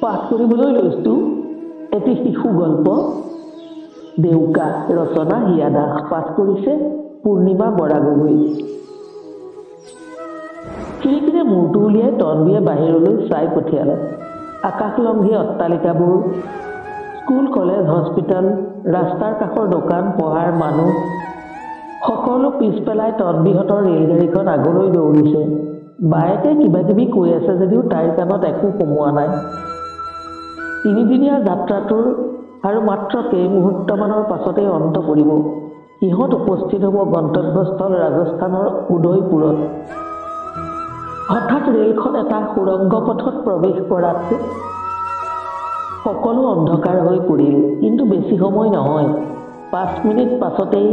পাঠ কৰিবলৈ লৈছোঁ এটি শিশু গল্প দেউকা ৰচনা হিয়া দাস পাঠ কৰিছে পূৰ্ণিমা বৰা গগৈ। খিৰিকীৰে মূৰটো উলিয়াই তন্বীয়ে বাহিৰলৈ চাই পঠিয়ালে। আকাশলংঘী অট্টালিকাবোৰ, স্কুল কলেজ হস্পিটেল, ৰাস্তাৰ কাষৰ দোকান পহাৰ মানুহ সকলো পিছ পেলাই তন্বীহঁতৰ ৰেলগাড়ীখন আগলৈ দৌৰিছে। বায়েকে কিবা কিবি কৈ আছে যদিও তাইৰ কাণত একো সোমোৱা নাই। তিনিদিনীয়া যাত্ৰাটোৰ আৰু মাত্ৰ কেইমুহূৰ্তমানৰ পাছতেই অন্ত পৰিব। সিহঁত উপস্থিত হ'ব গন্তব্যস্থল ৰাজস্থানৰ উদয়পুৰত। হঠাৎ ৰেলখন এটা সুৰংগ পথত প্ৰৱেশ কৰাত সকলো অন্ধকাৰ হৈ পৰিল। কিন্তু বেছি সময় নহয়, 5 মিনিট পাছতেই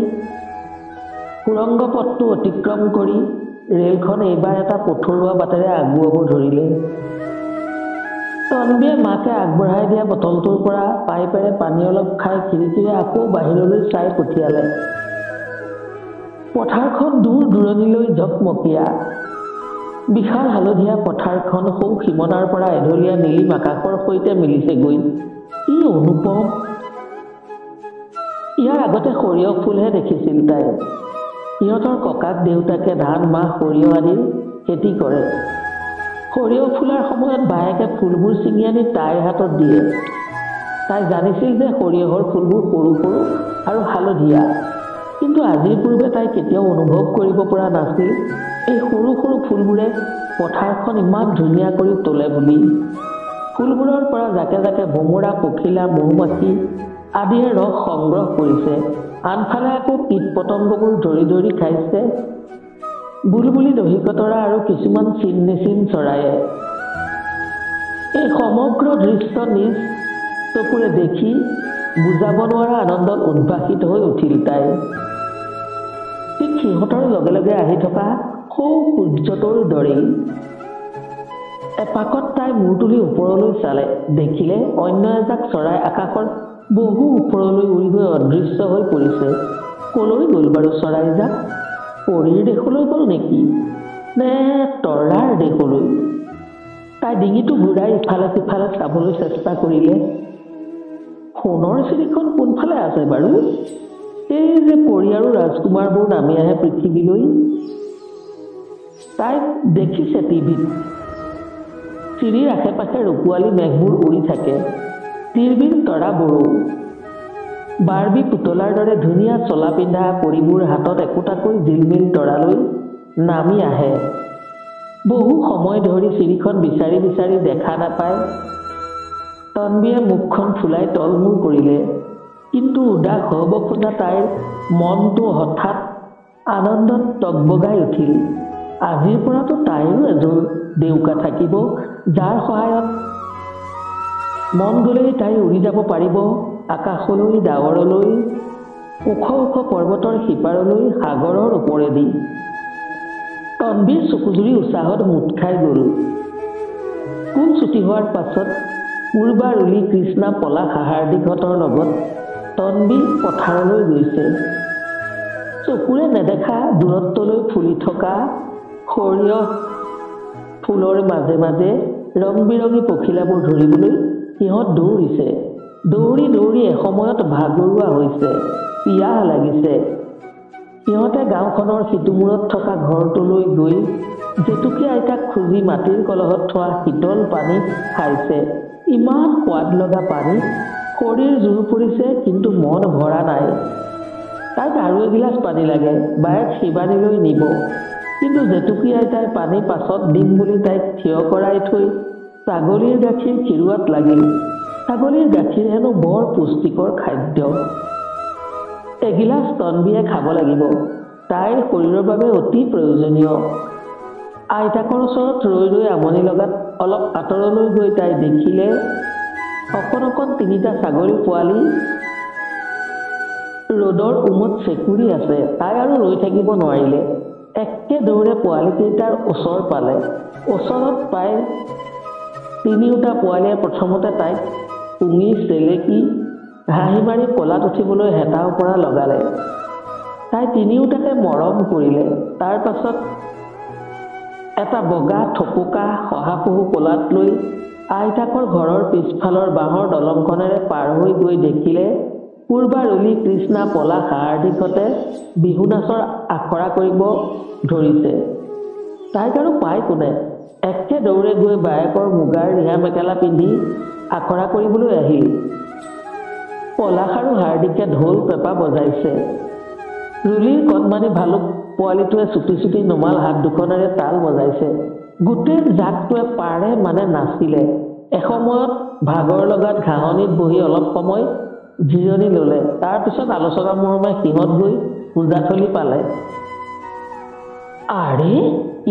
সুৰংগ পথটো অতিক্ৰম কৰি ৰেলখন এইবাৰ এটা পথৰুৱা বাটেৰে আগুৱাব ধৰিলে। তন্বীয়ে মাকে আগবঢ়াই দিয়া বটলটোৰ পৰা পাইপেৰে পানী অলপ খাই খিৰিকীৰে আকৌ বাহিৰলৈ চাই পঠিয়ালে। পথাৰখন দূৰ দূৰণিলৈ ঝকমকীয়া। বিশাল হালধীয়া পথাৰখন সৌ সীমনাৰ পৰা এঢলীয়া নীলিম আকাশৰ সৈতে মিলিছেগৈ। কি অনুপম! ইয়াৰ আগতে সৰিয়হ ফুলহে দেখিছিল তাই। সিহঁতৰ ককাক দেউতাকে ধান মাহ সৰিয়হ আদিৰ খেতি কৰে। সৰিয়হ ফুলাৰ সময়ত বায়েকে ফুলবোৰ ছিঙি আনি তাইৰ হাতত দিয়ে। তাই জানিছিল যে সৰিয়হৰ ফুলবোৰ সৰু সৰু আৰু হালধীয়া, কিন্তু আজিৰ পূৰ্বে তাই কেতিয়াও অনুভৱ কৰিব পৰা নাছিল এই সৰু সৰু ফুলবোৰে পথাৰখন ইমান ধুনীয়া কৰি তোলে বুলি। ফুলবোৰৰ পৰা জাকে জাকে ভোমোৰা, পখিলা, মৌ-মাখি আদিয়ে ৰস সংগ্ৰহ কৰিছে। আনফালে আকৌ কীট পতংগবোৰ ধৰি ধৰি খাইছে বুলবুলি, দহিকতৰা আৰু কিছুমান চিন নিচিন চৰায়ে। এই সমগ্ৰ দৃশ্য নিজ চকুৰে দেখি বুজাব নোৱাৰা আনন্দত উদ্ভাসিত হৈ উঠিল তাই। ঠিক সিহঁতৰ লগে লগে আহি থকা সৌ সূৰ্যটোৰ দৰেই। এপাকত তাই মূৰ তুলি ওপৰলৈ চালে, দেখিলে অন্য এজাক চৰাই আকাশৰ বহু ওপৰলৈ উৰি গৈ অদৃশ্য হৈ পৰিছে। কলৈ গ'ল বাৰু চৰাইজাক? পৰীৰ দেশলৈ গ'ল নেকি, নে তৰাৰ দেশলৈ? তাই ডিঙিটো ঘূৰাই ইফালে সিফালে চাবলৈ চেষ্টা কৰিলে। সোণৰ চিৰিখন কোনফালে আছে বাৰু? এই যে পৰী আৰু ৰাজকুমাৰবোৰ নামি আহে পৃথিৱীলৈ। তাই দেখিছে টিভিত চিৰিৰ আশে পাশে ৰূপোৱালী মেঘবোৰ উৰি থাকে। তিৰবিল তৰাবোৰো বাৰ্বি পুতলাৰ দৰে ধুনীয়া চলা পিন্ধা পৰিবোৰ হাতত একোটাকৈ জিলমিল তৰালৈ নামি আহে। বহু সময় ধৰি চিৰিখন বিচাৰি বিচাৰি দেখা নাপায় তন্বীয়ে মুখখন ফুলাই তলমূৰ কৰিলে। কিন্তু উদাস হ'ব খোজা তাইৰ মনটো হঠাৎ আনন্দত টগবগাই উঠিল। আজিৰ পৰাতো তাইৰো এযোৰ দেউকা থাকিব, যাৰ সহায়ত মন গ'লেই তাই উৰি যাব পাৰিব আকাশলৈ, ডাৱৰলৈ, ওখ ওখ পৰ্বতৰ সিপাৰলৈ, সাগৰৰ ওপৰেদি। তন্বীৰ চকুজুৰি উৎসাহত মুঠ খাই গ'ল। স্কুল ছুটি হোৱাৰ পাছত পূৰ্বা, ৰুলি, কৃষ্ণা, পলাশ, হাৰ্দিকহঁতৰ লগত তন্বী পথাৰলৈ গৈছে। চকুৰে নেদেখা দূৰত্বলৈ ফুলি থকা সৰিয়হ ফুলৰ মাজে মাজে ৰং বিৰঙী পখিলাবোৰ ধৰিবলৈ সিহঁত দৌৰিছে। দৌৰি দৌৰি এসময়ত ভাগৰুৱা হৈছে, পিয়াহ লাগিছে। সিহঁতে গাঁওখনৰ সিটোমূৰত থকা ঘৰটোলৈ গৈ জেতুকী আইতাক খুজি মাটিৰ কলহত থোৱা শীতল পানী খাইছে। ইমান সোৱাদ লগা পানী। শৰীৰ জোৰ পৰিছে, কিন্তু মন ভৰা নাই। তাইক আৰু এগিলাচ পানী লাগে, বায়েক শিৱানীলৈ নিব। কিন্তু জেতুকী আইতাই পানী পাছত দিম বুলি তাইক থিয় কৰাই থৈ ছাগলীৰ গাখীৰ খিৰোৱাত লাগিল। ছাগলীৰ গাখীৰ হেনো বৰ পুষ্টিকৰ খাদ্য। এগিলাচ তন্বীয়ে খাব লাগিব, তাইৰ শৰীৰৰ বাবে অতি প্ৰয়োজনীয়। আইতাকৰ ওচৰত ৰৈ ৰৈ আমনি লগাত অলপ আঁতৰলৈ গৈ তাই দেখিলে অকণ অকণ 3টা ছাগলী পোৱালি ৰ'দৰ উমত চেকুৰি আছে। তাই আৰু ৰৈ থাকিব নোৱাৰিলে, একে দৌৰে পোৱালীকেইটাৰ ওচৰ পালে। ওচৰত পাই 3টা পোৱালীয়ে প্ৰথমতে তাইক পুঙি চেলেকি হাঁহি মাৰি কলাত উঠিবলৈ হেতাও পৰা লগালে। তাই 3টাকে মৰম কৰিলে। তাৰ পাছত এটা বগা থপকা শহাপহু কোলাত লৈ আইতাকৰ ঘৰৰ পিছফালৰ বাঁহৰ দলংখনেৰে পাৰ হৈ গৈ দেখিলে পূৰ্বাৰুলি কৃষ্ণা পলা হাৰ্দিকতে বিহু নাচৰ আখৰা কৰিব ধৰিছে। তাইক আৰু পাই কোনে? একে দৌৰে গৈ বায়েকৰ মুগাৰ ৰিহা মেখেলা পিন্ধি আখৰা কৰিবলৈ আহিল। পলাশ আৰু হাৰ্দিকে ঢোল পেঁপা বজাইছে। ৰুলিৰ কণমানি ভালুক পোৱালিটোৱে চুটি চুটি নুমাল হাত দুখনেৰে তাল বজাইছে। গোটেই জাকটোৱে পাৰে মানে নাচিলে। এসময়ত ভাগৰ লগাত ঘাঁহনিত বহি অলপ সময় জিৰণি ল'লে। তাৰপিছত আলোচনা মৰ্মে সিহঁত গৈ পূজাথলী পালে। আৰে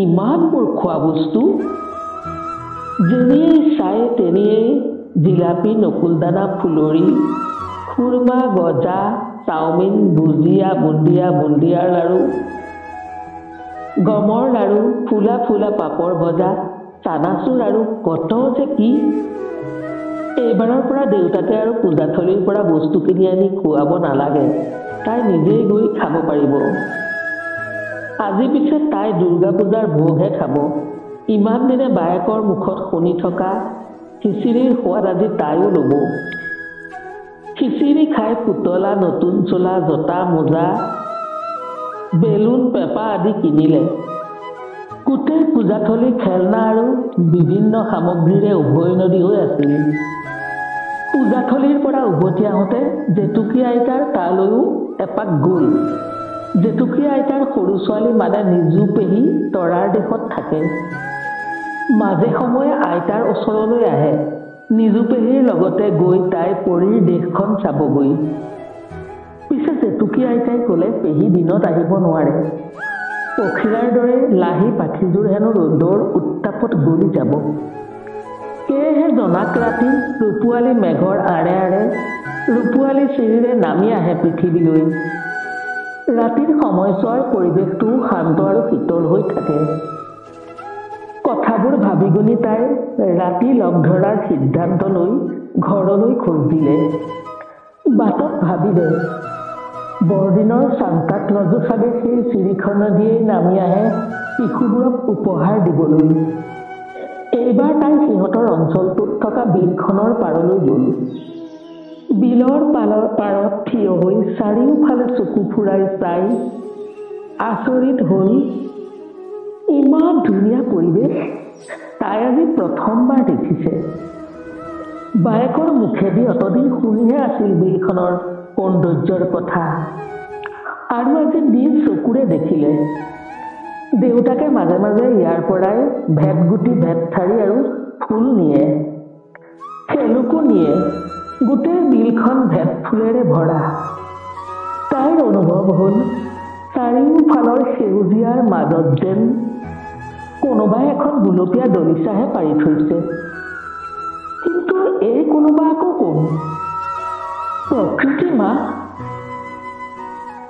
ইমানবোৰ খোৱা বস্তু! যেনিয়েই চাই তেনিয়েই জিলাপি, নকুলদানা, ফুলৰি, খুৰমা, গজা, চাওমিন, ভুজিয়া, বুন্দিয়াৰ লাড়ু, গমৰ লাড়ু, ফুলা ফুলা পাপৰ ভজা, চানাচুৰ আৰু কত যে কি! এইবাৰৰ পৰা দেউতাকে আৰু পূজাথলীৰ পৰা বস্তু কিনি আনি খুৱাব নালাগে, তাই নিজেই গৈ খাব পাৰিব। আজি পিছে তাই দুৰ্গা পূজাৰ ভোগহে খাব। ইমান দিনে বায়েকৰ মুখত শুনি থকা খিচিৰিৰ সোৱাদ আজি তাইও ল'ব। খিচিৰি খাই পুতলা, নতুন চোলা, জোতা, মোজা, বেলুন, পেঁপা আদি কিনিলে। গোটেই পূজাথলী খেলনা আৰু বিভিন্ন সামগ্ৰীৰে উভৈনদী হৈ আছিল। পূজাথলীৰ পৰা উভতি আহোঁতে জেতুকী আইতাৰ তালৈও এপাক গ'ল। জেতুকী আইতাৰ সৰু ছোৱালী মানে নিজু পেহী তৰাৰ দেশত থাকে। মাজে সময়ে আইতাৰ ওচৰলৈ আহে। নিজু পেহীৰ লগতে গৈ তাই পৰীৰ দেশখন চাবগৈ। পিছে জেতুকী আইতাই ক'লে পেহী দিনত আহিব নোৱাৰে। পখিলাৰ দৰে লাহি পাখিযোৰ হেনো ৰ'দৰ উত্তাপত গলি যাব। সেয়েহে জনাক ৰাতি ৰূপোৱালী মেঘৰ আঁৰে আঁৰে ৰূপোৱালী চিৰিৰে নামি আহে পৃথিৱীলৈ। ৰাতিৰ সময়ছোৱাৰ পৰিৱেশটোও শান্ত আৰু শীতল হৈ থাকে। কথাবোৰ ভাবি গুণি তাই ৰাতি লগ ধৰাৰ সিদ্ধান্ত লৈ ঘৰলৈ খোজ দিলে। বাটত ভাবিলে বৰদিনৰ চান্তা ক্লজো চাগে সেই চিৰিখনেদিয়েই নামি আহে শিশুবোৰক উপহাৰ দিবলৈ। এইবাৰ তাই সিহঁতৰ অঞ্চলটোত থকা বিলখনৰ পাৰলৈ গ'ল। বিলৰ পাৰত থিয় হৈ চাৰিওফালে চকু ফুৰাই চাই আচৰিত হ'ল। ইমান ধুনীয়া পৰিৱেশ তাই আজি প্ৰথমবাৰ দেখিছে। বায়েকৰ মুখেদি অতদিন শুনিহে আছিল বিলখনৰ সৌন্দৰ্যৰ কথা, আৰু আজি নিজ চকুৰে দেখিলে। দেউতাকে মাজে মাজে ইয়াৰ পৰাই ভেটগুটি, ভেটঠাৰি আৰু ফুল নিয়ে, খেলুকো নিয়ে। গোটেই বিলখন ভেট ফুলেৰে ভৰা। তাইৰ অনুভৱ হ'ল চাৰিওফালৰ সেউজীয়াৰ মাজত যেন কোনোবাই এখন গুলপীয়া দলিচাহে পাৰি থৈছে। কিন্তু এই কোনোবা আকৌ কোন? প্ৰকৃতি মা?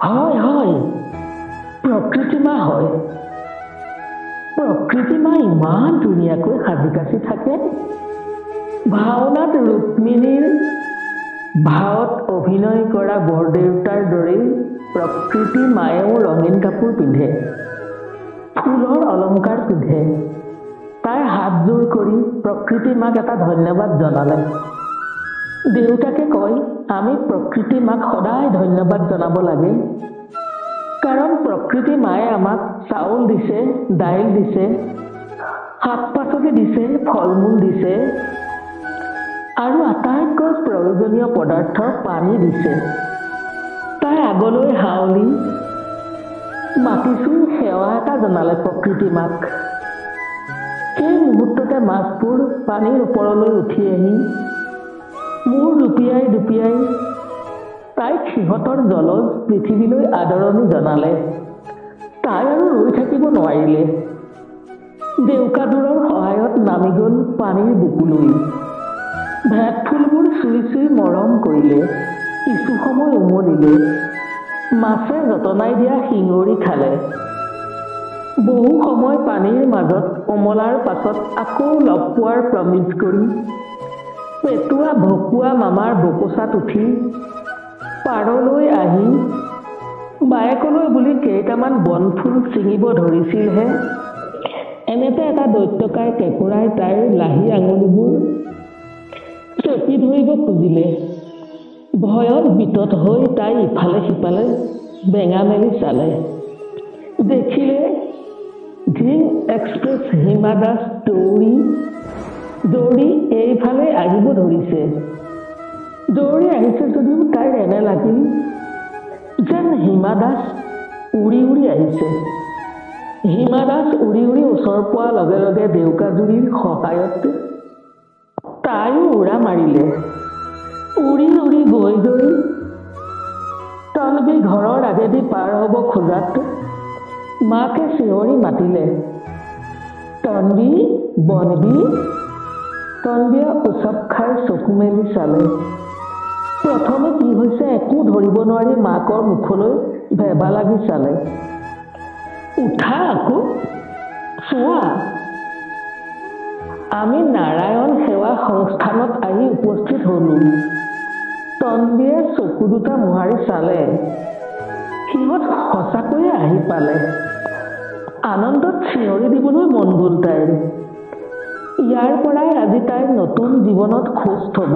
হয়, প্ৰকৃতি মা হয়। প্ৰকৃতি মা ইমান ধুনীয়াকৈ সাজি কাচি থাকে। ভাওনাত ৰুক্মিণীৰ ভাৱত অভিনয় কৰা বৰদেউতাৰ দৰেই প্ৰকৃতি মায়েও ৰঙীন কাপোৰ পিন্ধে, ফুলৰ অলংকাৰ পিন্ধে। তাই হাতযোৰ কৰি প্ৰকৃতি মাক এটা ধন্যবাদ জনালে। দেউতাকে কয় আমি প্ৰকৃতি মাক সদায় ধন্যবাদ জনাব লাগে, কাৰণ প্ৰকৃতি মায়ে আমাক চাউল দিছে, দাইল দিছে, শাক পাচলি দিছে, ফল মূল দিছে, আৰু আটাইতকৈ প্ৰয়োজনীয় পদাৰ্থ পানী দিছে। তাই আগলৈ হাউলি মাতিছো সেৱা এটা জনালে প্ৰকৃতি মাক। সেই মুহূৰ্ততে মাছবোৰ পানীৰ ওপৰলৈ উঠি আহি মূৰ দুপিয়াই দুপিয়াই তাইক সিহঁতৰ জলজ পৃথিৱীলৈ আদৰণি জনালে। তাই আৰু ৰৈ থাকিব নোৱাৰিলে। ডেউকাদোৰৰ সহায়ত নামি গ'ল পানীৰ বুকুলৈ। ভেট ফুলবোৰ চুই চুই মৰম কৰিলে। কিছু সময় উমলিলে। মাছে যতনাই দিয়া শিঙৰি খালে। বহু সময় পানীৰ মাজত উমলাৰ পাছত আকৌ লগ পোৱাৰ প্ৰমিজ কৰি পেটুৱা ভকুৱা মামাৰ বকচাত উঠি পাৰলৈ আহি বায়েকলৈ বুলি কেইটামান বনফুল ছিঙিব ধৰিছিলহে, এনেতে এটা দৈত্যকায় কেঁকুৰাই তাইৰ লাহি আঙুলিবোৰ ধৰিব খুজিলে। ভয়ত বিতত হৈ তাই ইফালে সিফালে বেঙা মেলি চালে। দেখিলে গ্ৰীণ এক্সপ্ৰেছ হিমা দাস দৌৰি এইফালে আহিব ধৰিছে। দৌৰি আহিছে যদিও তাইৰ এনে লাগিল যেন হিমা দাস উৰি উৰি আহিছে। হিমা দাস উৰি উৰি ওচৰ পোৱাৰ লগে লগে ডেউকাজুৰিৰ সহায়ত তাইও উৰা মাৰিলে। উৰি উৰি গৈ তন্বী ঘৰৰ আগেদি পাৰ হ'ব খোজাত মাকে চিঞৰি মাতিলে, তন্বী, বনবী। তন্বীয়ে উচপ খাই চকু মেলি চালে। প্ৰথমে কি হৈছে একো ধৰিব নোৱাৰি মাকৰ মুখলৈ ভেবা লাগি চালে। উঠা আকৌ, চোৱা, আমি নাৰায়ণ সেৱা সংস্থানত আহি উপস্থিত হলো। তন্বীয়ে চকু দুটা মোহাৰি চালে। সিহঁত সঁচাকৈয়ে আহি পালে। আনন্দত চিঞৰি দিবলৈ মন গ'ল তাইৰ। ইয়াৰ পৰাই আজি তাইৰ নতুন জীৱনত খোজ থ'ব।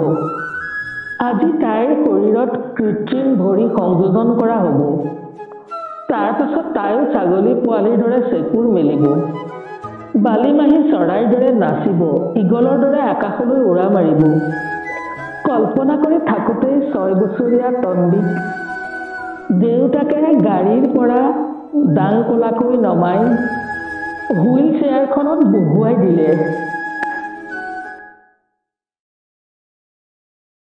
আজি তাইৰ শৰীৰত কৃত্ৰিম ভৰি সংযোজন কৰা হ'ব। তাৰ পাছত তাইও ছাগলী পোৱালিৰ দৰে চেকুৰ মেলিব। বালিমাহী চৰাইৰ দৰে নাচিব, ঈগলৰ দৰে আকাশলৈ উৰা মাৰিব। কল্পনা কৰি থাকোঁতেই 6 বছৰীয়া তন্বীক দেউতাকে গাড়ীৰ পৰা দাংকলাকৈ নমাই হুইল চেয়াৰখনত বহুৱাই দিলে।